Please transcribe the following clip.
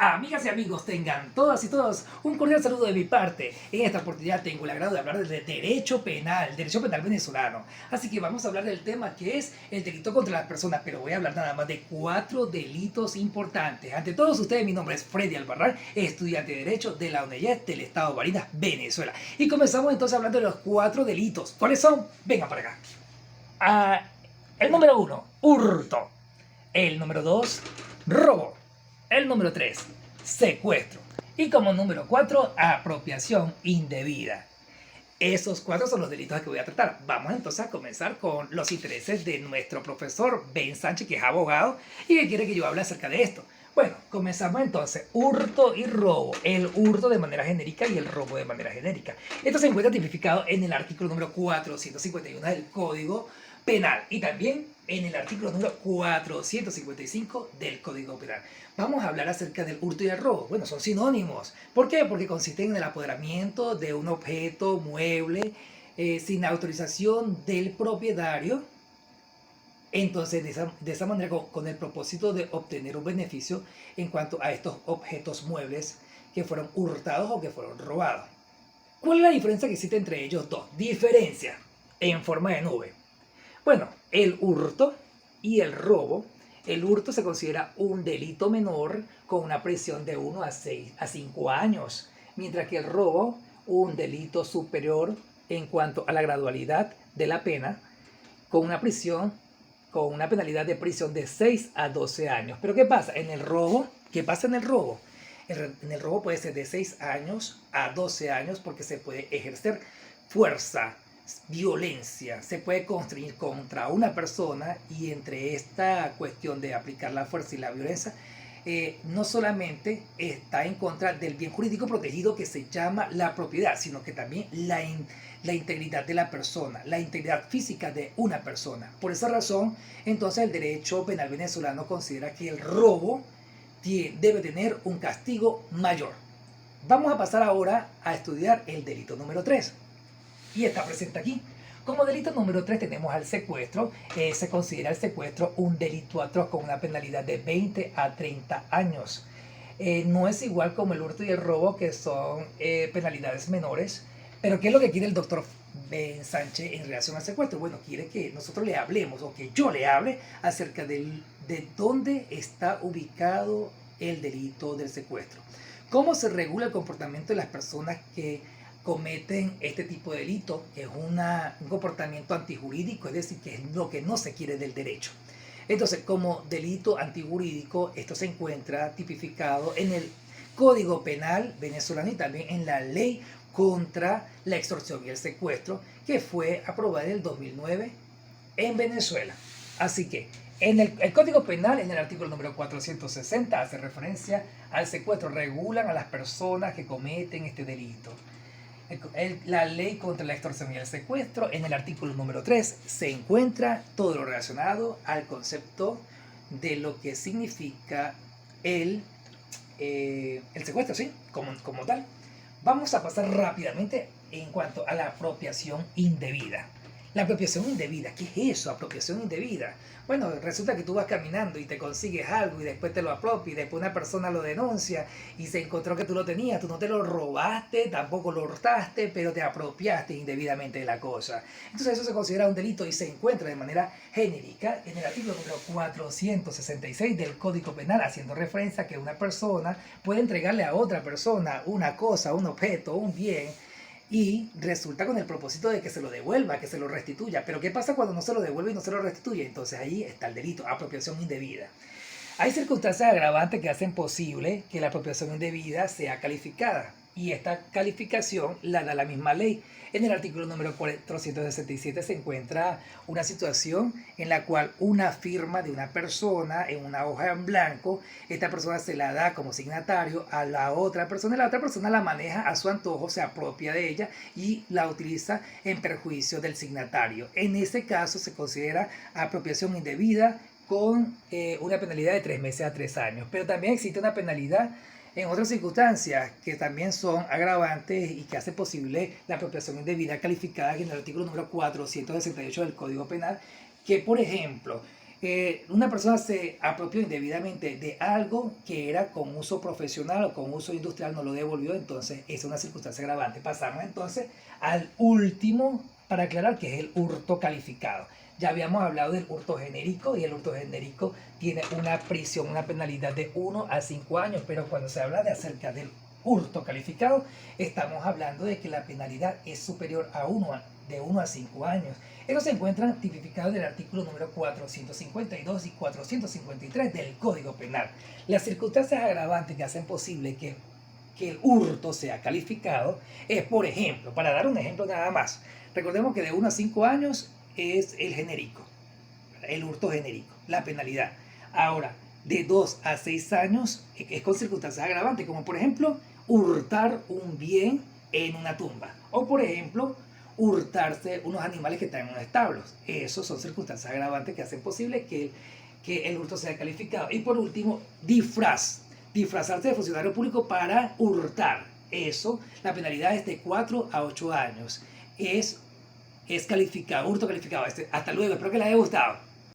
Amigas y amigos, tengan todas y todos un cordial saludo de mi parte. En esta oportunidad tengo el agrado de hablar del derecho penal venezolano. Así que vamos a hablar del tema que es el delito contra las personas, pero voy a hablar nada más de 4 delitos importantes. Ante todos ustedes, mi nombre es Freddy Albarrán, estudiante de Derecho de la UNEYES del Estado de Barinas, Venezuela. Y comenzamos entonces hablando de los 4 delitos. ¿Cuáles son? Vengan para acá. El número 1, hurto. El número 2, robo. El número 3, secuestro. Y como número 4, apropiación indebida. Esos 4 son los delitos que voy a tratar. Vamos entonces a comenzar con los intereses de nuestro profesor Ben Sánchez, que es abogado y que quiere que yo hable acerca de esto. Bueno, comenzamos entonces. Hurto y robo. El hurto de manera genérica y el robo de manera genérica. Esto se encuentra tipificado en el artículo número 451 del Código Penal y también en el artículo número 455 del Código Penal. Vamos a hablar acerca del hurto y el robo. Bueno, son sinónimos. ¿Por qué? Porque consisten en el apoderamiento de un objeto, mueble, sin autorización del propietario. Entonces, de esa manera, con el propósito de obtener un beneficio en cuanto a estos objetos muebles que fueron hurtados o que fueron robados. ¿Cuál es la diferencia que existe entre ellos dos? Diferencia en forma de nube. Bueno, el hurto y el robo. El hurto se considera un delito menor con una prisión de 1 a 5 años, mientras que el robo, un delito superior en cuanto a la gradualidad de la pena, con una penalidad de prisión de 6 a 12 años. Pero ¿qué pasa? En el robo, ¿qué pasa en el robo? En el robo puede ser de 6 años a 12 años porque se puede ejercer fuerza, violencia, se puede construir contra una persona y entre esta cuestión de aplicar la fuerza y la violencia, no solamente está en contra del bien jurídico protegido que se llama la propiedad, sino que también la integridad de la persona, la integridad física de una persona. Por esa razón, entonces el derecho penal venezolano considera que el robo debe tener un castigo mayor. Vamos a pasar ahora a estudiar el delito número 3. Y está presente aquí. Como delito número 3 tenemos al secuestro. Se considera el secuestro un delito atroz con una penalidad de 20 a 30 años. No es igual como el hurto y el robo, que son penalidades menores. Pero ¿qué es lo que quiere el doctor Ben Sánchez en relación al secuestro? Bueno, quiere que nosotros le hablemos o que yo le hable acerca de dónde está ubicado el delito del secuestro. ¿Cómo se regula el comportamiento de las personas que cometen este tipo de delito, que es un comportamiento antijurídico, es decir, que es lo que no se quiere del derecho? Entonces, como delito antijurídico, esto se encuentra tipificado en el Código Penal venezolano y también en la Ley contra la Extorsión y el Secuestro, que fue aprobada en el 2009 en Venezuela. Así que en el Código Penal, en el artículo número 460, hace referencia al secuestro, regulan a las personas que cometen este delito. La ley contra la extorsión y el secuestro, en el artículo número 3, se encuentra todo lo relacionado al concepto de lo que significa el secuestro, ¿sí? Como tal. Vamos a pasar rápidamente en cuanto a la apropiación indebida. La apropiación indebida, ¿qué es eso? Apropiación indebida. Bueno, resulta que tú vas caminando y te consigues algo y después te lo apropias y después una persona lo denuncia y se encontró que tú lo tenías, tú no te lo robaste, tampoco lo hurtaste, pero te apropiaste indebidamente de la cosa. Entonces eso se considera un delito y se encuentra de manera genérica en el artículo número 466 del Código Penal, haciendo referencia a que una persona puede entregarle a otra persona una cosa, un objeto, un bien, y resulta con el propósito de que se lo devuelva, que se lo restituya. Pero ¿qué pasa cuando no se lo devuelve y no se lo restituye? Entonces ahí está el delito, apropiación indebida. Hay circunstancias agravantes que hacen posible que la apropiación indebida sea calificada. Y esta calificación la da la misma ley. En el artículo número 467 se encuentra una situación en la cual una firma de una persona en una hoja en blanco, esta persona se la da como signatario a la otra persona y la otra persona la maneja a su antojo, se apropia de ella y la utiliza en perjuicio del signatario. En ese caso se considera apropiación indebida con una penalidad de 3 meses a 3 años. Pero también existe una penalidad en otras circunstancias que también son agravantes y que hace posible la apropiación indebida calificada en el artículo número 468 del Código Penal, que por ejemplo Una persona se apropió indebidamente de algo que era con uso profesional o con uso industrial, no lo devolvió, entonces es una circunstancia agravante. Pasamos entonces al último para aclarar, que es el hurto calificado. Ya habíamos hablado del hurto genérico, y el hurto genérico tiene una prisión, una penalidad de 1 a 5 años, pero cuando se habla de acerca del hurto calificado, estamos hablando de que la penalidad es superior a de 1 a 5 años. Ellos se encuentran tipificados en el artículo número 452 y 453 del Código Penal. Las circunstancias agravantes que hacen posible que el hurto sea calificado es, por ejemplo, para dar un ejemplo nada más, recordemos que de 1 a 5 años es el genérico, el hurto genérico, la penalidad. Ahora, de 2 a 6 años es con circunstancias agravantes, como por ejemplo, hurtar un bien en una tumba, o por ejemplo, hurtarse unos animales que están en unos establos. Esos son circunstancias agravantes que hacen posible que el hurto sea calificado. Y por último, disfrazarse de funcionario público para hurtar. Eso, la penalidad es de 4 a 8 años. Es calificado, hurto calificado. Hasta luego, espero que les haya gustado.